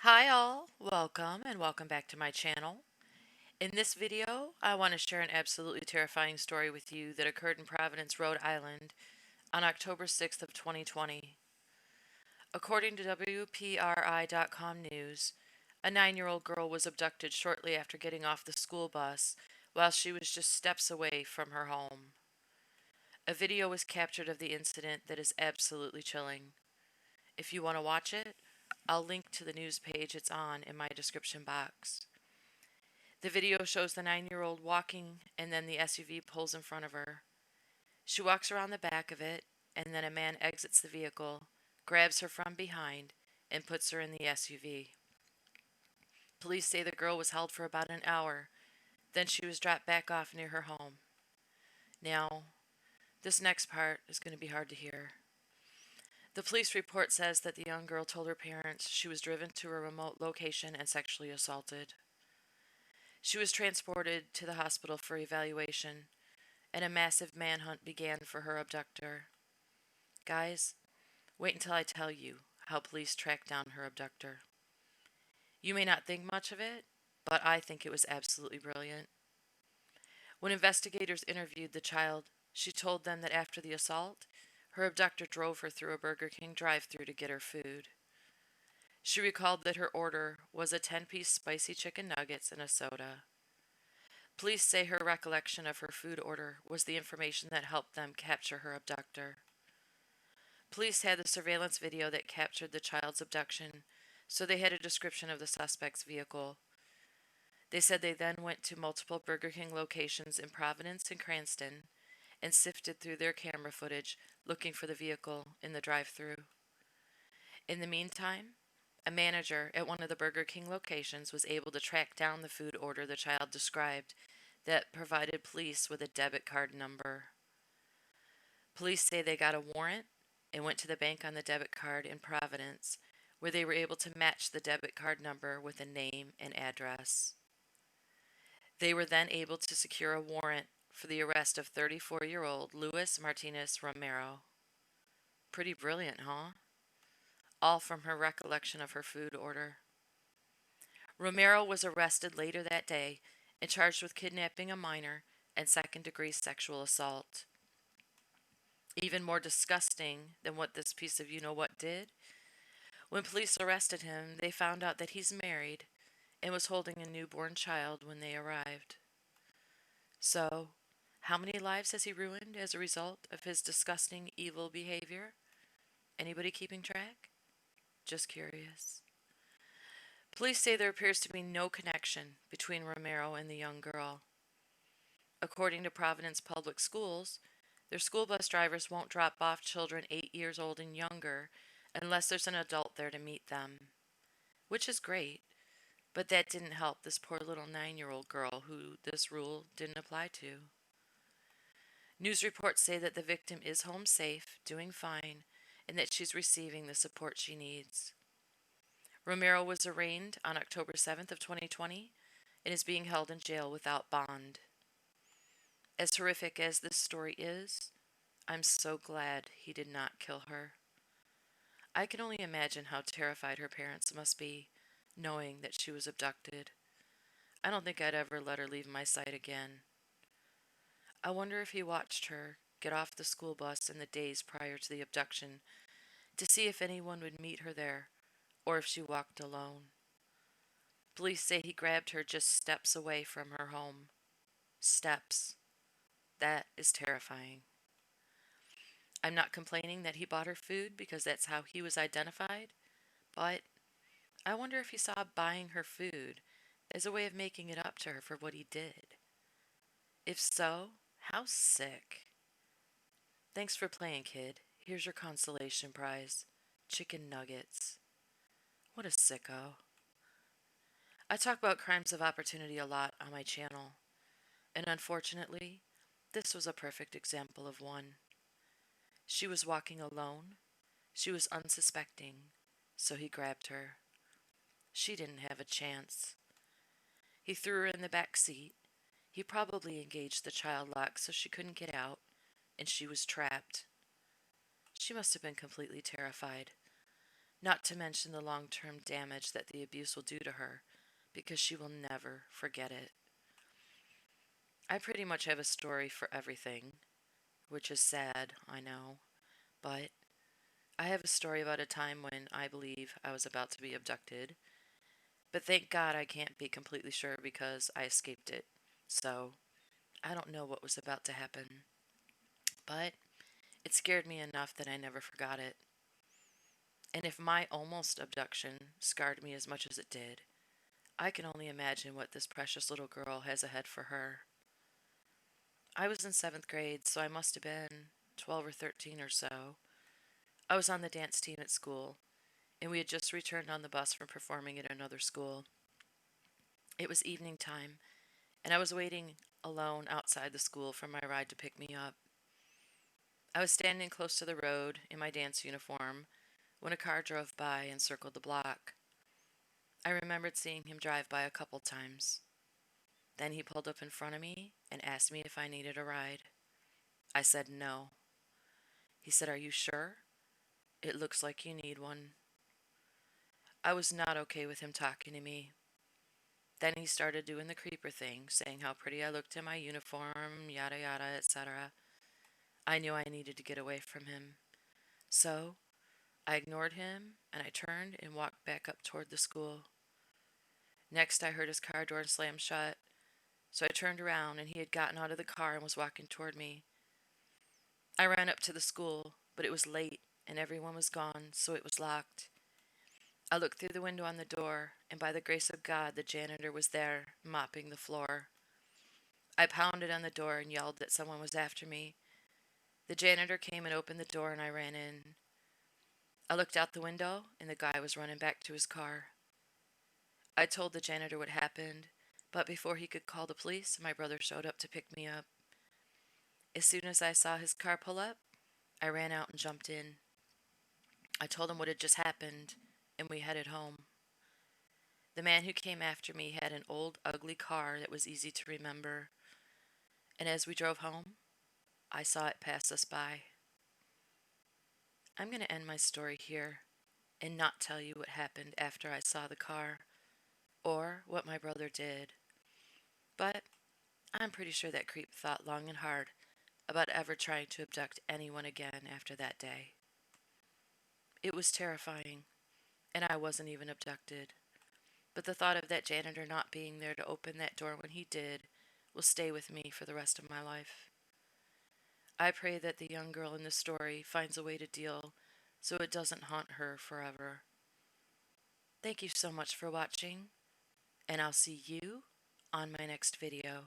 Hi all, welcome back to my channel. In this video, I want to share an absolutely terrifying story with you that occurred in Providence, Rhode Island on October 6th of 2020. According to WPRI.com news, a 9-year-old girl was abducted shortly after getting off the school bus while she was just steps away from her home. A video was captured of the incident that is absolutely chilling. If you want to watch it, I'll link to the news page it's on in my description box. The video shows the 9-year-old walking, and then the SUV pulls in front of her. She walks around the back of it, and then a man exits the vehicle, grabs her from behind, and puts her in the SUV. Police say the girl was held for about an hour, then she was dropped back off near her home. Now, this next part is going to be hard to hear. The police report says that the young girl told her parents she was driven to a remote location and sexually assaulted. She was transported to the hospital for evaluation, and a massive manhunt began for her abductor. Guys, wait until I tell you how police tracked down her abductor. You may not think much of it, but I think it was absolutely brilliant. When investigators interviewed the child, she told them that after the assault, her abductor drove her through a Burger King drive-thru to get her food. She recalled that her order was a 10-piece spicy chicken nuggets and a soda. Police say her recollection of her food order was the information that helped them capture her abductor. Police had the surveillance video that captured the child's abduction, so they had a description of the suspect's vehicle. They said they then went to multiple Burger King locations in Providence and Cranston and sifted through their camera footage looking for the vehicle in the drive-thru. In the meantime, a manager at one of the Burger King locations was able to track down the food order the child described that provided police with a debit card number. Police say they got a warrant and went to the bank on the debit card in Providence, where they were able to match the debit card number with a name and address. They were then able to secure a warrant for the arrest of 34-year-old Luis Martinez Romero. Pretty brilliant, huh? All from her recollection of her food order. Romero was arrested later that day and charged with kidnapping a minor and second-degree sexual assault. Even more disgusting than what this piece of you-know-what did, when police arrested him, they found out that he's married and was holding a newborn child when they arrived. So, how many lives has he ruined as a result of his disgusting, evil behavior? Anybody keeping track? Just curious. Police say there appears to be no connection between Romero and the young girl. According to Providence Public Schools, their school bus drivers won't drop off children 8 years old and younger unless there's an adult there to meet them. Which is great, but that didn't help this poor little 9-year-old girl who this rule didn't apply to. News reports say that the victim is home safe, doing fine, and that she's receiving the support she needs. Romero was arraigned on October 7th of 2020 and is being held in jail without bond. As horrific as this story is, I'm so glad he did not kill her. I can only imagine how terrified her parents must be, knowing that she was abducted. I don't think I'd ever let her leave my sight again. I wonder if he watched her get off the school bus in the days prior to the abduction to see if anyone would meet her there or if she walked alone. Police say he grabbed her just steps away from her home. Steps. That is terrifying. I'm not complaining that he bought her food because that's how he was identified, but I wonder if he saw buying her food as a way of making it up to her for what he did. If so, how sick. Thanks for playing, kid. Here's your consolation prize. Chicken nuggets. What a sicko. I talk about crimes of opportunity a lot on my channel, and unfortunately, this was a perfect example of one. She was walking alone. She was unsuspecting, so he grabbed her. She didn't have a chance. He threw her in the back seat. He probably engaged the child lock so she couldn't get out, and she was trapped. She must have been completely terrified. not to mention the long-term damage that the abuse will do to her, because she will never forget it. I pretty much have a story for everything, which is sad, I know, but I have a story about a time when I believe I was about to be abducted, but thank God I can't be completely sure because I escaped it. So, I don't know what was about to happen, but it scared me enough that I never forgot it. And if my almost abduction scarred me as much as it did, I can only imagine what this precious little girl has ahead for her. I was in seventh grade, so I must have been 12 or 13 or so. I was on the dance team at school, and we had just returned on the bus from performing at another school. It was evening time, and I was waiting alone outside the school for my ride to pick me up. I was standing close to the road in my dance uniform when a car drove by and circled the block. I remembered seeing him drive by a couple times. Then he pulled up in front of me and asked me if I needed a ride. I said no. He said, "Are you sure? It looks like you need one." I was not okay with him talking to me. Then he started doing the creeper thing, saying how pretty I looked in my uniform, yada yada, etc. I knew I needed to get away from him. So I ignored him and I turned and walked back up toward the school. Next, I heard his car door slam shut, so I turned around and he had gotten out of the car and was walking toward me. I ran up to the school, but it was late and everyone was gone, so it was locked. I looked through the window on the door, and by the grace of God, the janitor was there, mopping the floor. I pounded on the door and yelled that someone was after me. The janitor came and opened the door, and I ran in. I looked out the window, and the guy was running back to his car. I told the janitor what happened, but before he could call the police, my brother showed up to pick me up. As soon as I saw his car pull up, I ran out and jumped in. I told him what had just happened, and we headed home. The man who came after me had an old, ugly car that was easy to remember, and as we drove home, I saw it pass us by. I'm going to end my story here and not tell you what happened after I saw the car or what my brother did, but I'm pretty sure that creep thought long and hard about ever trying to abduct anyone again after that day. It was terrifying, and I wasn't even abducted, but the thought of that janitor not being there to open that door when he did will stay with me for the rest of my life. I pray that the young girl in the story finds a way to deal so it doesn't haunt her forever. Thank you so much for watching, and I'll see you on my next video.